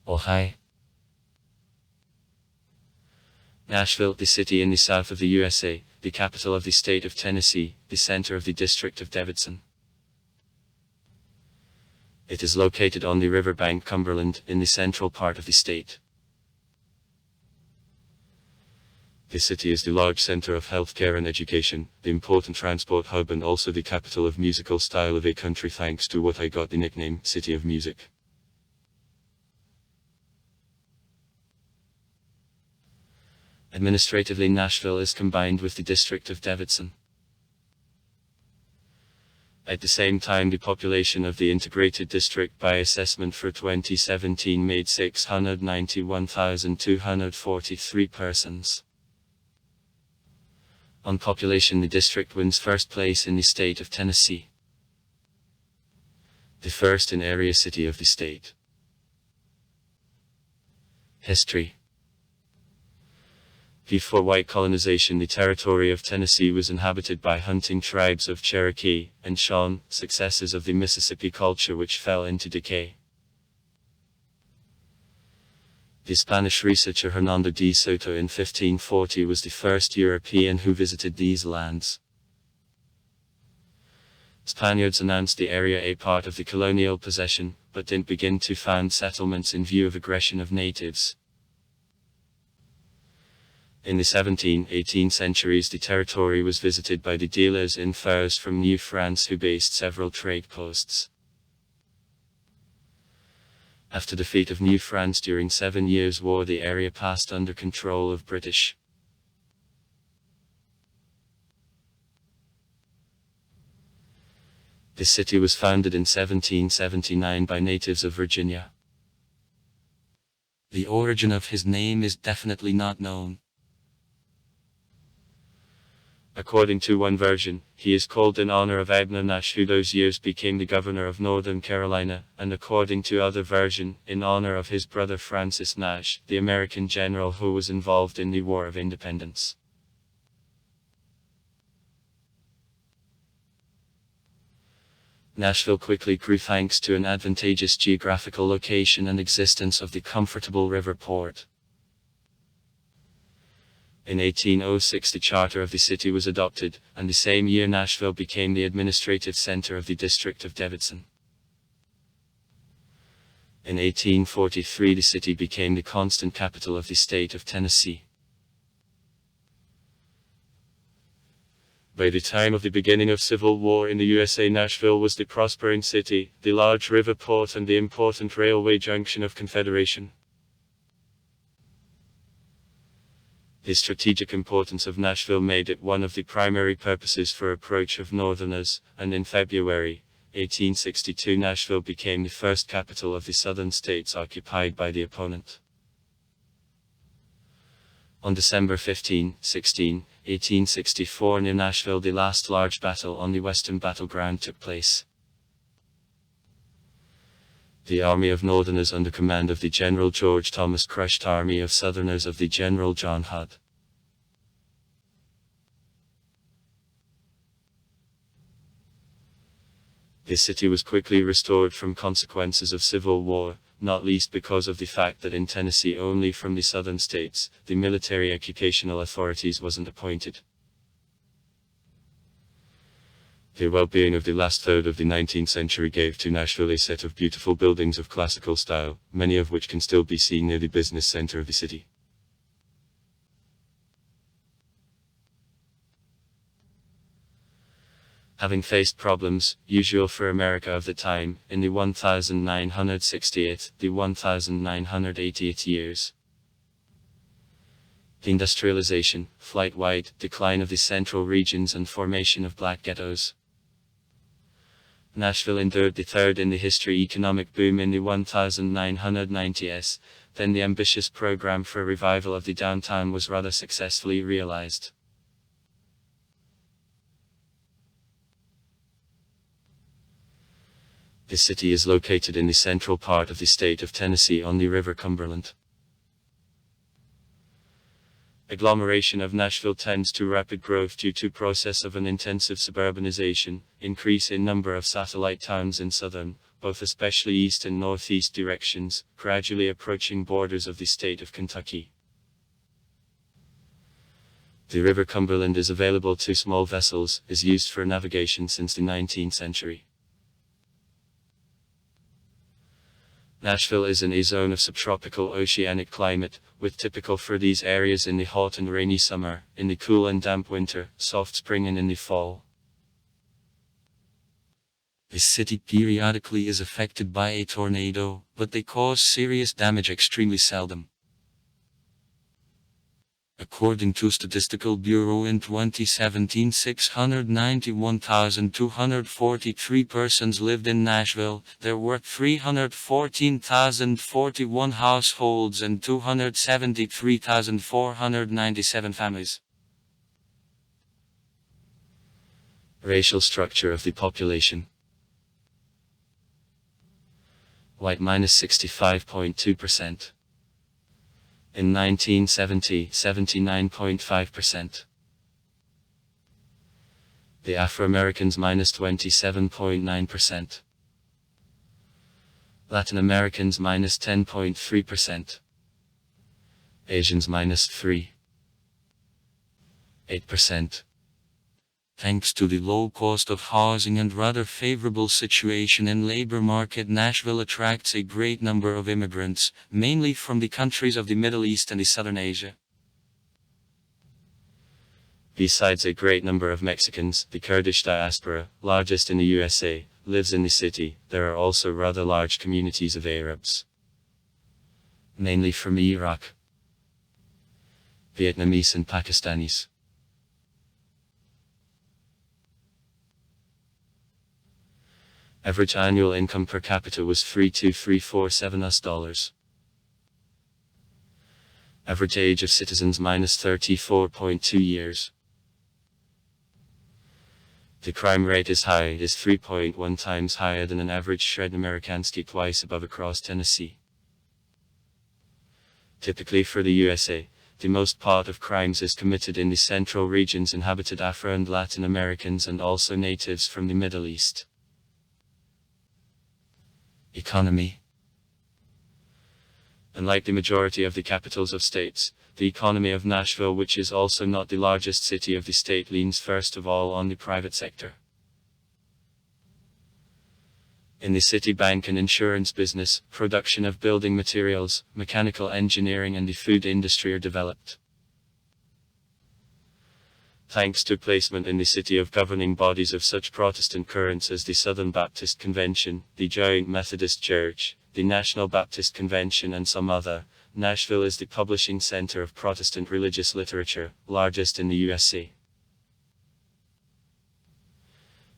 U.S.A. Nashville, the city in the south of the USA, the capital of the state of Tennessee, the center of the district of Davidson. It is located on the riverbank Cumberland, in the central part of the state. The city is the large center of healthcare and education, the important transport hub, and also the capital of musical style of a country, thanks to what I got the nickname City of Music. Administratively, Nashville is combined with the district of Davidson. At the same time, the population of the integrated district by assessment for 2017 made 691,243 persons. On population, the district wins first place in the state of Tennessee, the first in area city of the state. History. Before white colonization, the territory of Tennessee was inhabited by hunting tribes of Cherokee and Shawnee, successors of the Mississippi culture which fell into decay. The Spanish researcher Hernando de Soto in 1540 was the first European who visited these lands. Spaniards announced the area a part of the colonial possession, but didn't begin to found settlements in view of aggression of natives. In the 17th-18th centuries, the territory was visited by the dealers in furs from New France who based several trade posts. After defeat of New France during 7 Years' War, the area passed under control of British. The city was founded in 1779 by natives of Virginia. The origin of his name is definitely not known. According to one version, he is called in honor of Abner Nash, who those years became the governor of Northern Carolina, and according to other version, in honor of his brother Francis Nash, the American general who was involved in the War of Independence. Nashville quickly grew thanks to an advantageous geographical location and existence of the comfortable river port. In 1806 the charter of the city was adopted, and the same year Nashville became the administrative center of the district of Davidson. In 1843 the city became the constant capital of the state of Tennessee. By the time of the beginning of Civil War in the USA, Nashville was the prospering city, the large river port, and the important railway junction of Confederation. The strategic importance of Nashville made it one of the primary purposes for approach of Northerners, and in February 1862 Nashville became the first capital of the southern states occupied by the opponent. On December 15, 1864 near Nashville the last large battle on the western battleground took place. The Army of Northerners under command of the General George Thomas crushed Army of Southerners of the General John Hood. The city was quickly restored from consequences of Civil War, not least because of the fact that in Tennessee only from the southern states, the military educational authorities wasn't appointed. The well-being of the last third of the 19th century gave to Nashville a set of beautiful buildings of classical style, many of which can still be seen near the business center of the city. Having faced problems, usual for America of the time, in the 1968, the 1988 years. The industrialization, flight-wide decline of the central regions and formation of black ghettos. Nashville endured the third in the history economic boom in the 1990s, then the ambitious program for revival of the downtown was rather successfully realized. The city is located in the central part of the state of Tennessee on the River Cumberland. Agglomeration of Nashville tends to rapid growth due to process of an intensive suburbanization, increase in number of satellite towns in southern, both especially east and northeast directions, gradually approaching borders of the state of Kentucky. The River Cumberland is available to small vessels, is used for navigation since the 19th century. Nashville is in a zone of subtropical oceanic climate, with typical for these areas in the hot and rainy summer, in the cool and damp winter, soft spring and in the fall. The city periodically is affected by a tornado, but they cause serious damage extremely seldom. According to Statistical Bureau in 2017, 691,243 persons lived in Nashville. There were 314,041 households and 273,497 families. Racial structure of the population. White -65.2%. In 1970, 79.5%. The Afro-Americans -27.9%. Latin Americans -10.3%. Asians -3.8%. Thanks to the low cost of housing and rather favorable situation in labor market, Nashville attracts a great number of immigrants, mainly from the countries of the Middle East and the Southern Asia. Besides a great number of Mexicans, the Kurdish diaspora, largest in the USA, lives in the city. There are also rather large communities of Arabs, mainly from Iraq, Vietnamese and Pakistanis. Average annual income per capita was $3,247. Average age of citizens -34.2 years. The crime rate is high, is 3.1 times higher than an average Shred Amerikansky, twice above across Tennessee. Typically for the USA, the most part of crimes is committed in the central regions inhabited Afro and Latin Americans and also natives from the Middle East. Economy. Unlike the majority of the capitals of states, the economy of Nashville, which is also not the largest city of the state, leans first of all on the private sector. In the city, bank and insurance business, production of building materials, mechanical engineering and the food industry are developed. Thanks to placement in the city of governing bodies of such Protestant currents as the Southern Baptist Convention, the Giant Methodist Church, the National Baptist Convention and some other, Nashville is the publishing center of Protestant religious literature, largest in the U.S.A.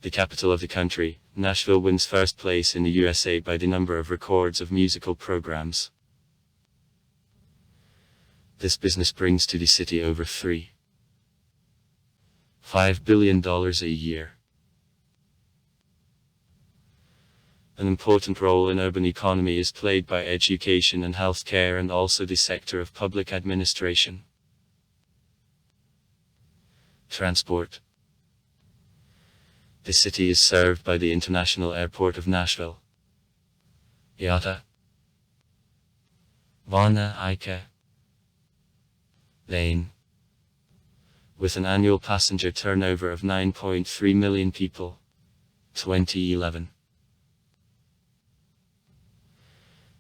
The capital of the country, Nashville wins first place in the USA by the number of records of musical programs. This business brings to the city over $3.5 billion a year. An important role in urban economy is played by education and healthcare and also the sector of public administration. Transport. The city is served by the International Airport of Nashville, U.S.A. Varna Ike Lane, with an annual passenger turnover of 9.3 million people, 2011.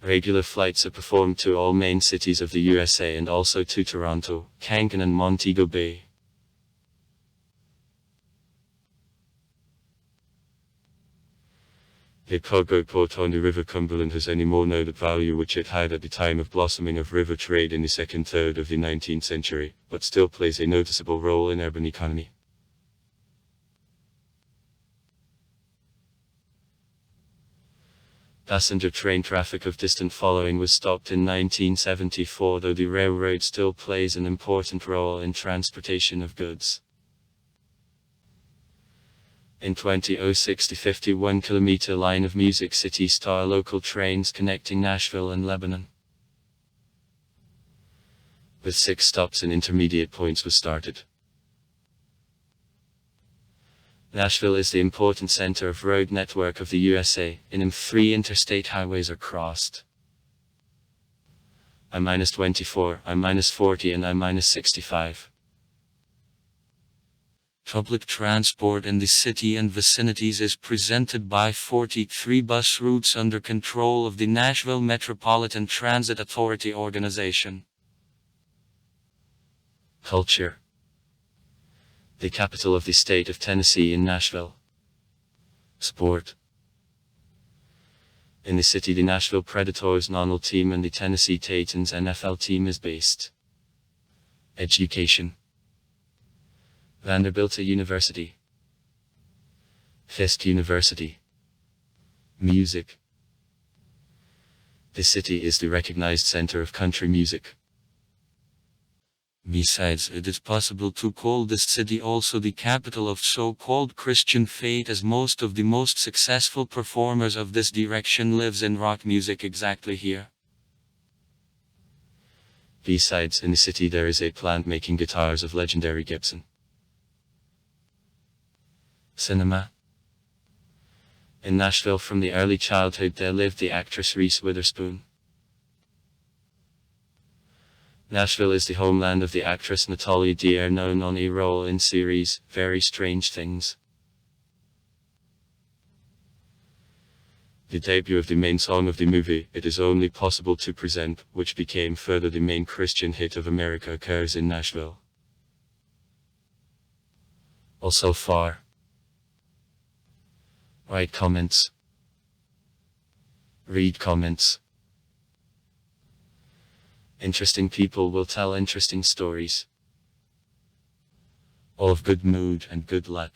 Regular flights are performed to all main cities of the USA and also to Toronto, Cancun and Montego Bay. A cargo port on the River Cumberland has any more noted value which it had at the time of blossoming of river trade in the second third of the 19th century, but still plays a noticeable role in urban economy. Passenger train traffic of distant following was stopped in 1974, though the railroad still plays an important role in transportation of goods. In 2006, the 51-kilometer line of Music City Star local trains connecting Nashville and Lebanon, with 6 stops and intermediate points, was started. Nashville is the important center of road network of the USA. In him 3 interstate highways are crossed. I-24, I-40 and I-65. Public transport in the city and vicinities is presented by 43 bus routes under control of the Nashville Metropolitan Transit Authority organization. Culture. The capital of the state of Tennessee in Nashville. Sport. In the city, the Nashville Predators NONL team and the Tennessee Titans NFL team is based. Education. Vanderbilt University. Fisk University. Music. The city is the recognized center of country music. Besides, it is possible to call this city also the capital of so-called Christian faith, as most of the most successful performers of this direction lives in rock music exactly here. Besides, in the city there is a plant making guitars of legendary Gibson. Cinema. In Nashville from the early childhood there lived the actress Reese Witherspoon. Nashville is the homeland of the actress Natalia Dyer, known on a role in series Very Strange Things. The debut of the main song of the movie, It Is Only Possible to Present, which became further the main Christian hit of America, occurs in Nashville. Also far. Write comments. Read comments. Interesting people will tell interesting stories. All of good mood and good luck.